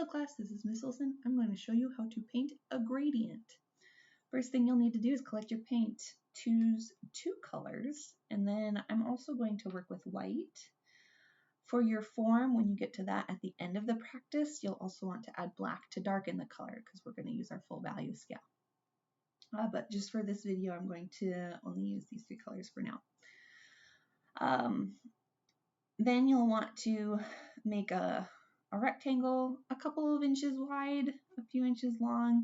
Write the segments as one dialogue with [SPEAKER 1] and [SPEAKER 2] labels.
[SPEAKER 1] Hello class, this is Miss Wilson. I'm going to show you how to paint a gradient. First thing you'll need to do is collect your paint. Choose 2 colors, and then I'm also going to work with white. For your form, when you get to that at the end of the practice, you'll also want to add black to darken the color because we're going to use our full value scale. But just for this video, I'm going to only use these 3 colors for now. Then you'll want to make a rectangle a couple of inches wide, a few inches long.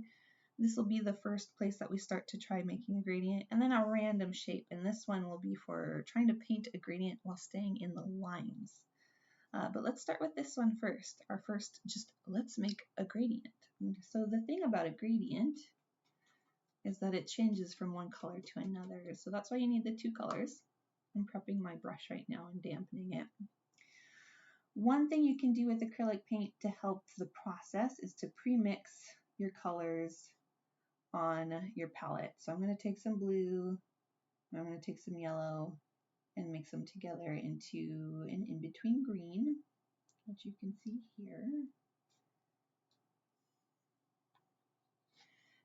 [SPEAKER 1] This will be the first place that we start to try making a gradient, and then a random shape, and this one will be for trying to paint a gradient while staying in the lines. But let's start with this one first. Our first, let's make a gradient. So the thing about a gradient is that it changes from one color to another, so that's why you need the 2 colors. I'm prepping my brush right now and dampening it. One thing you can do with acrylic paint to help the process is to pre-mix your colors on your palette. So I'm going to take some blue, and I'm going to take some yellow and mix them together into an in-between green, which you can see here.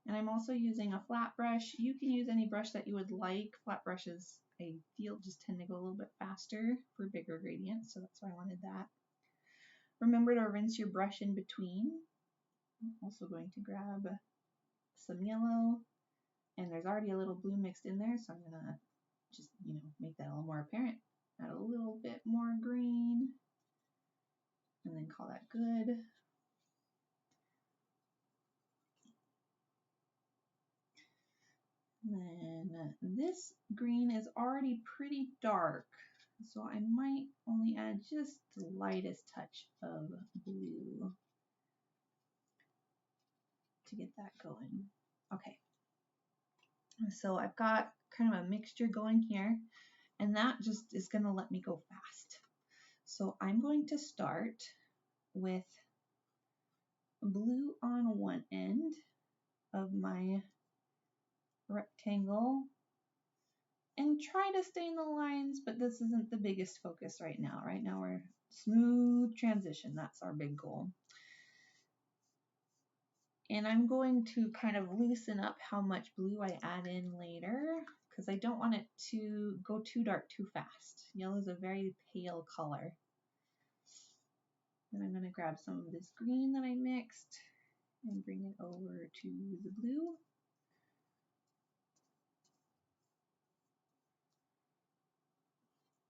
[SPEAKER 1] And I'm also using a flat brush. You can use any brush that you would like. Flat brushes, I feel, just tend to go a little bit faster for bigger gradients, so that's why I wanted that. Remember to rinse your brush in between. I'm also going to grab some yellow, and there's already a little blue mixed in there, so I'm gonna just, make that a little more apparent. Add a little bit more green, and then call that good. And then this green is already pretty dark, so I might only add just the lightest touch of blue to get that going. Okay, so I've got kind of a mixture going here, and that just is going to let me go fast. So I'm going to start with blue on one end of my rectangle and try to stay in the lines, but this isn't the biggest focus right now. Right now we're smooth transition. That's our big goal. And I'm going to kind of loosen up how much blue I add in later because I don't want it to go too dark too fast. Yellow is a very pale color. And I'm going to grab some of this green that I mixed and bring it over to the blue.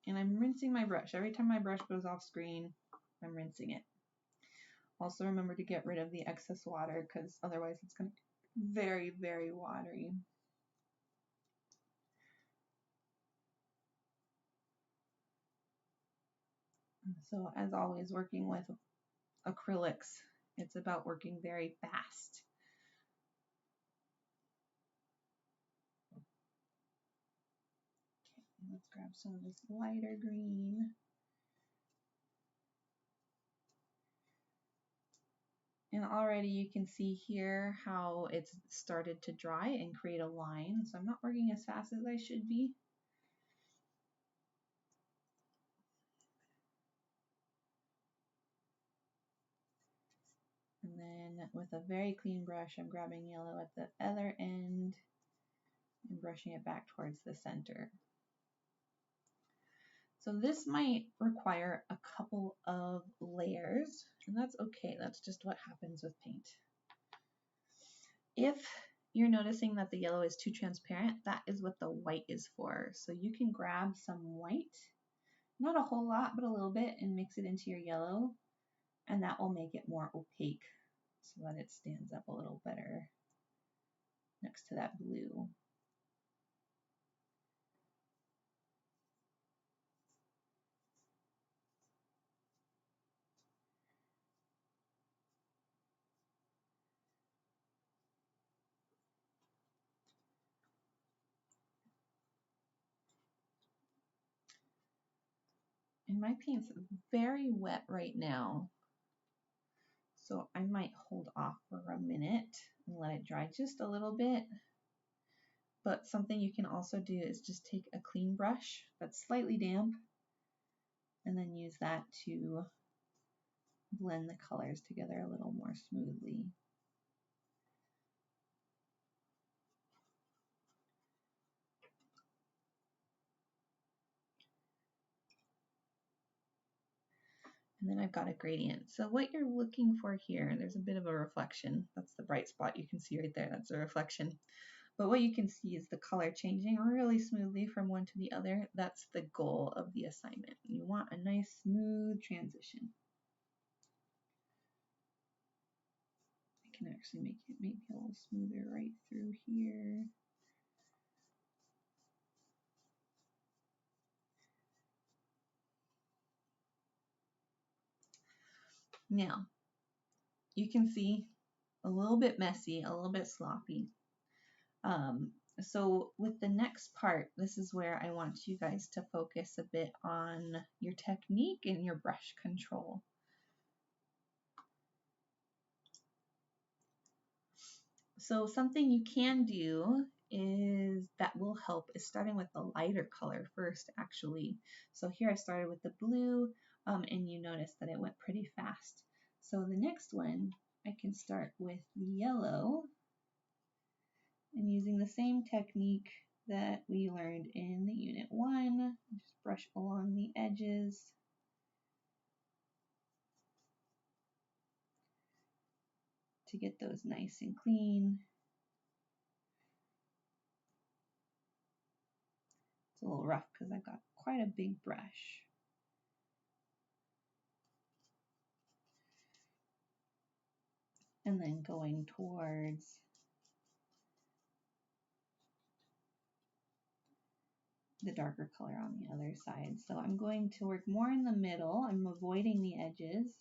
[SPEAKER 1] And I'm rinsing my brush. Every time my brush goes off screen, I'm rinsing it. Also remember to get rid of the excess water because otherwise it's going to be very, very watery. So as always, working with acrylics, it's about working very fast. Okay, let's grab some of this lighter green. And already you can see here how it's started to dry and create a line. So I'm not working as fast as I should be. And then with a very clean brush, I'm grabbing yellow at the other end and brushing it back towards the center. So this might require a couple of layers, and that's okay. That's just what happens with paint. If you're noticing that the yellow is too transparent, that is what the white is for. So you can grab some white, not a whole lot, but a little bit, and mix it into your yellow, and that will make it more opaque so that it stands up a little better next to that blue. And my paint's very wet right now, so I might hold off for a minute and let it dry just a little bit. But something you can also do is just take a clean brush that's slightly damp and then use that to blend the colors together a little more smoothly. And then I've got a gradient. So what you're looking for here, there's a bit of a reflection. That's the bright spot you can see right there. That's a reflection. But what you can see is the color changing really smoothly from one to the other. That's the goal of the assignment. You want a nice smooth transition. I can actually make it maybe a little smoother right through here. Now, you can see a little bit messy, a little bit sloppy. So with the next part, this is where I want you guys to focus a bit on your technique and your brush control. So something you can do is that will help is starting with the lighter color first, actually. So here I started with the blue, and you notice that it went pretty fast. So the next one, I can start with the yellow and using the same technique that we learned in the unit 1, just brush along the edges. To get those nice and clean. It's a little rough because I've got quite a big brush. And then going towards the darker color on the other side. So I'm going to work more in the middle. I'm avoiding the edges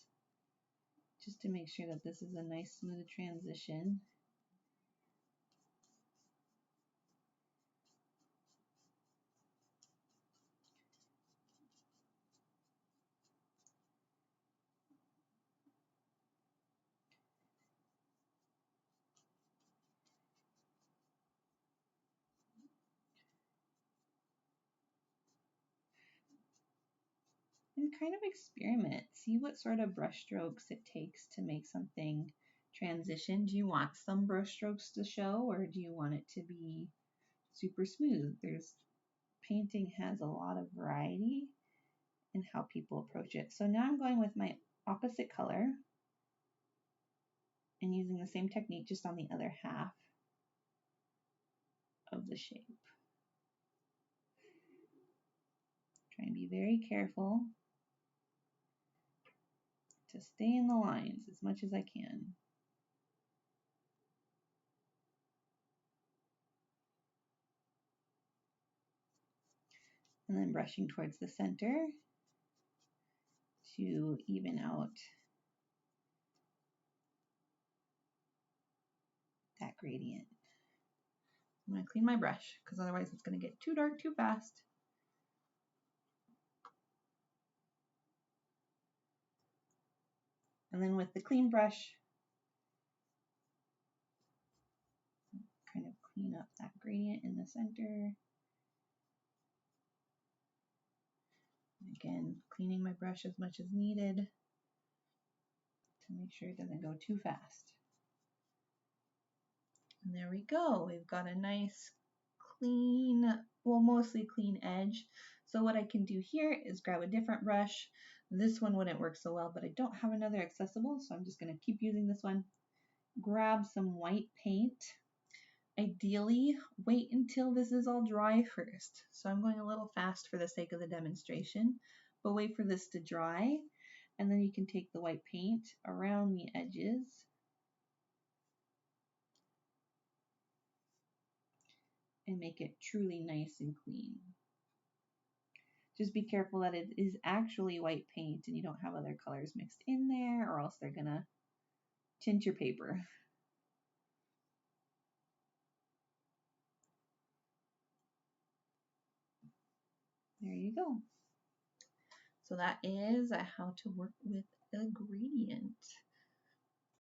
[SPEAKER 1] just to make sure that this is a nice smooth transition. And kind of experiment. See what sort of brush strokes it takes to make something transition. Do you want some brush strokes to show, or do you want it to be super smooth? Painting has a lot of variety in how people approach it. So now I'm going with my opposite color and using the same technique just on the other half of the shape. Try and be very careful to stay in the lines as much as I can. And then brushing towards the center to even out that gradient. I'm going to clean my brush because otherwise it's going to get too dark too fast. And then with the clean brush, kind of clean up that gradient in the center. Again, cleaning my brush as much as needed to make sure it doesn't go too fast. And there we go. We've got a nice clean, well, mostly clean edge. So what I can do here is grab a different brush. This one wouldn't work so well, but I don't have another accessible, so I'm just going to keep using this one. Grab some white paint. Ideally, wait until this is all dry first. So I'm going a little fast for the sake of the demonstration, but wait for this to dry, and then you can take the white paint around the edges and make it truly nice and clean. Just be careful that it is actually white paint and you don't have other colors mixed in there, or else they're gonna tint your paper. There you go. So that is how to work with a gradient.